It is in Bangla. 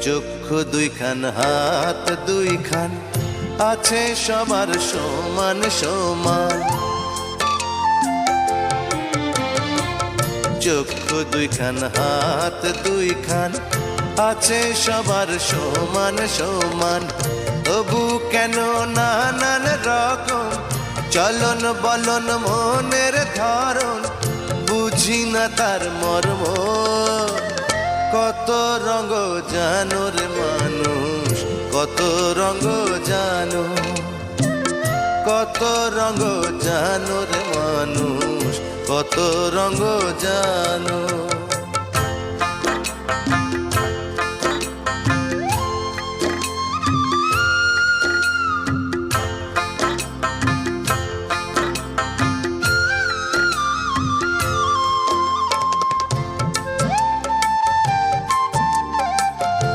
চক্ষু দুইখান, হাত দুইখান, আছে সবার সমান সমান। চক্ষু দুইখান, হাত দুইখান, আছে সবার সমান সমান। তবু কেন নানান রকম চলন বলন মনের ধরন, বুঝি না তার মর্ম। কত রঙ জানো রে মানুষ, কত রঙ জানো, কত রঙ জানো রে মানুষ, কত রঙ জানো।